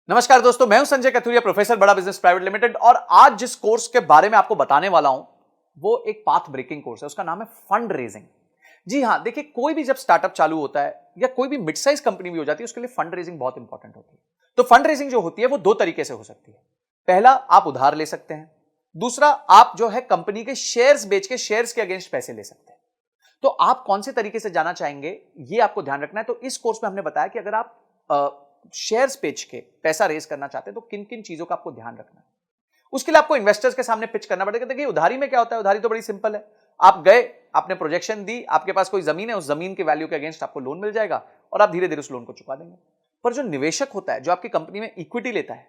नमस्कार दोस्तों, मैं हूं संजय कथुरिया, प्रोफेसर बड़ा बिजनेस प्राइवेट लिमिटेड। और आज जिस कोर्स के बारे में आपको बताने वाला हूं वो एक पाथ ब्रेकिंग कोर्स है। उसका नाम है फंड रेजिंग। जी हां, देखिए, कोई भी जब स्टार्टअप चालू होता है या कोई भी मिड साइज कंपनी भी हो जाती है, उसके लिए फंड रेजिंग बहुत इंपॉर्टेंट होती है। तो फंड रेजिंग जो होती है वो दो तरीके से हो सकती है। पहला, आप उधार ले सकते हैं। दूसरा, आप जो है कंपनी के शेयर्स बेच के शेयर्स के अगेंस्ट पैसे ले सकते हैं। तो आप कौन से तरीके से जाना चाहेंगे, ये आपको ध्यान रखना है। तो इस कोर्स में हमने बताया कि अगर आप शेयर्स बेच के पैसा रेज करना चाहते हैं तो किन किन चीजों का आपको ध्यान रखना है। उसके लिए आपको इन्वेस्टर्स के सामने पिच करना पड़ेगा। देखिए, उधारी में क्या होता है, उधारी तो बड़ी सिंपल है। आप गए, आपने प्रोजेक्शन दी, आपके पास कोई जमीन है, उस जमीन के वैल्यू के अगेंस्ट आपको लोन मिल जाएगा और आप धीरे धीरे उस लोन को चुका देंगे। पर जो निवेशक होता है, जो आपकी कंपनी में इक्विटी लेता है,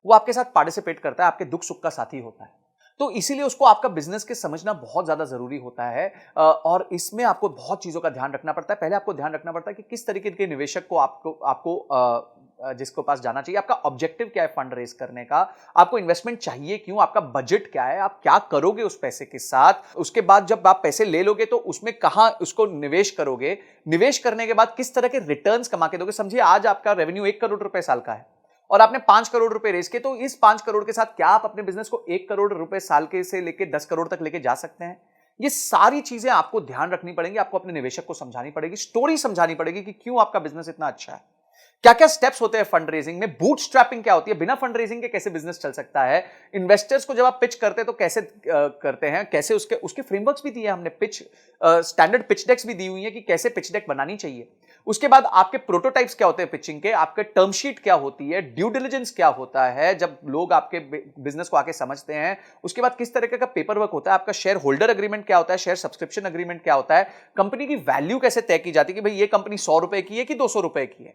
वो आपके साथ पार्टिसिपेट करता है, आपके दुख सुख का साथी होता है। तो इसीलिए उसको आपका बिजनेस के समझना बहुत ज्यादा जरूरी होता है। और इसमें आपको बहुत चीजों का ध्यान रखना पड़ता है। पहले आपको ध्यान रखना पड़ता है कि किस तरीके के निवेशक को आपको आपको जिसके पास जाना चाहिए, आपका ऑब्जेक्टिव क्या है फंड रेज करने का, आपको इन्वेस्टमेंट चाहिए क्यों, आपका बजट क्या है, आप क्या करोगे उस पैसे के साथ। उसके बाद जब आप पैसे ले लोगे तो उसमें कहां उसको निवेश करोगे, निवेश करने के बाद किस तरह के रिटर्न्स कमा के दोगे। समझिए, आज आपका रेवेन्यू 1 करोड़ रुपए साल का है और आपने 5 करोड़ रुपए रेज किए, तो इस 5 करोड़ के साथ क्या आप अपने बिजनेस को 1 करोड़ रुपए साल के से लेकर 10 करोड़ तक लेके जा सकते हैं। ये सारी चीजें आपको ध्यान रखनी पड़ेंगी, आपको अपने निवेशक को समझानी पड़ेगी, स्टोरी समझानी पड़ेगी कि क्यों आपका बिजनेस इतना अच्छा है। क्या क्या स्टेप्स होते हैं फंड रेजिंग में, बूटस्ट्रैपिंग क्या होती है, बिना फंड रेजिंग के कैसे बिजनेस चल सकता है, इन्वेस्टर्स को जब आप पिच करते हैं तो कैसे करते हैं, कैसे उसके उसके फ्रेमवर्क्स भी दिए हैं हमने, पिच स्टैंडर्ड पिच डेक्स भी दी हुई है कि कैसे पिच डेक बनानी चाहिए। उसके बाद आपके प्रोटोटाइप्स क्या होते हैं पिचिंग के, आपके टर्म शीट क्या होती है, ड्यू डिलिजेंस क्या होता है जब लोग आपके बिजनेस को आके समझते हैं। उसके बाद किस तरह का पेपर वर्क होता है, आपका शेयर होल्डर एग्रीमेंट क्या होता है, शेयर सब्सक्रिप्शन एग्रीमेंट क्या होता है, कंपनी की वैल्यू कैसे तय की जाती है कि भाई ये कंपनी 100 रुपए की है कि 200 रुपए की है।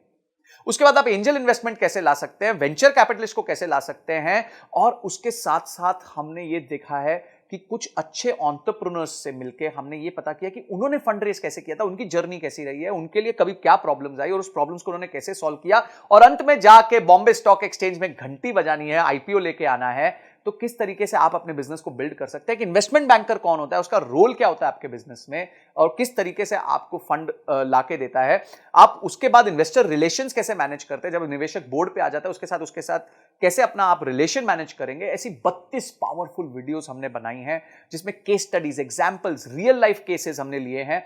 उसके बाद आप एंजल इन्वेस्टमेंट कैसे ला सकते हैं, वेंचर कैपिटलिस्ट को कैसे ला सकते हैं। और उसके साथ साथ हमने ये देखा है कि कुछ अच्छे एंटरप्रेन्योर्स से मिलकर हमने ये पता किया कि उन्होंने फंड रेज कैसे किया था, उनकी जर्नी कैसी रही है, उनके लिए कभी क्या प्रॉब्लम्स आई और उस प्रॉब्लम्स को उन्होंने कैसे सॉल्व किया। और अंत में जाके बॉम्बे स्टॉक एक्सचेंज में घंटी बजानी है, आईपीओ लेके आना है। तो किस तरीके से आप अपने बिजनेस को बिल्ड कर सकते हैं, कि इन्वेस्टमेंट बैंकर कौन होता है, उसका रोल क्या होता है आपके बिजनेस में, और किस तरीके से आपको फंड लाके देता है। आप उसके बाद इन्वेस्टर रिलेशंस कैसे मैनेज करते हैं, जब निवेशक बोर्ड पे आ जाता है उसके साथ कैसे अपना आप रिलेशन मैनेज करेंगे। ऐसी 32 पावरफुल वीडियोस हमने बनाई हैं जिसमें case studies, examples, real life cases हमने लिए हैं,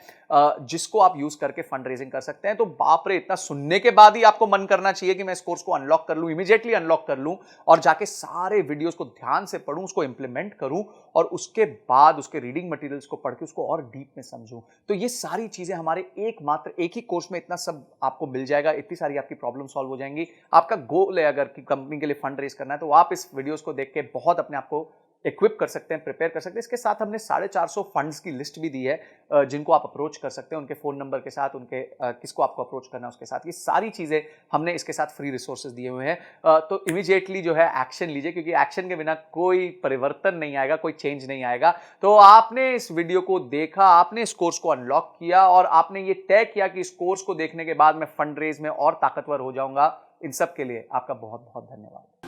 जिसको आप यूज करके फंड रेजिंग कर सकते हैं। तो बाप रे, इतना सुनने के बाद ही आपको मन करना चाहिए कि मैं इस कोर्स को अनलॉक कर लूं, इमीडिएटली अनलॉक कर लूं और जाके सारे वीडियोस को ध्यान से पढूं, उसको इंप्लीमेंट करूं और उसके बाद उसके रीडिंग मटेरियल्स को पढ़ के उसको और डीप में समझूं। तो ये सारी चीजें हमारे एक ही कोर्स में इतना सब आपको मिल जाएगा, इतनी सारी आपकी प्रॉब्लम सॉल्व हो जाएंगी। आपका गोल है अगर कि कंपनी के लिए फंड रेज करना है, तो आप इस वीडियोस को देख के बहुत अपने आप को इक्विप कर सकते हैं, प्रिपेयर कर सकते हैं। इसके साथ हमने 450 फंड्स की लिस्ट भी दी है, जिनको आप अप्रोच कर सकते हैं, उनके फोन नंबर के साथ, उनके किसको आपको अप्रोच करना है उसके साथ। ये सारी चीजें हमने इसके साथ फ्री रिसोर्सेज दिए हुए हैं। तो इमीडिएटली जो है एक्शन लीजिए, क्योंकि एक्शन के बिना कोई परिवर्तन नहीं आएगा, कोई चेंज नहीं आएगा। तो आपने इस वीडियो को देखा, आपने इस कोर्स को अनलॉक किया और आपने ये तय किया कि इस कोर्स को देखने के बाद मैं फंड रेज में और ताकतवर हो जाऊंगा। इन सब के लिए आपका बहुत बहुत धन्यवाद।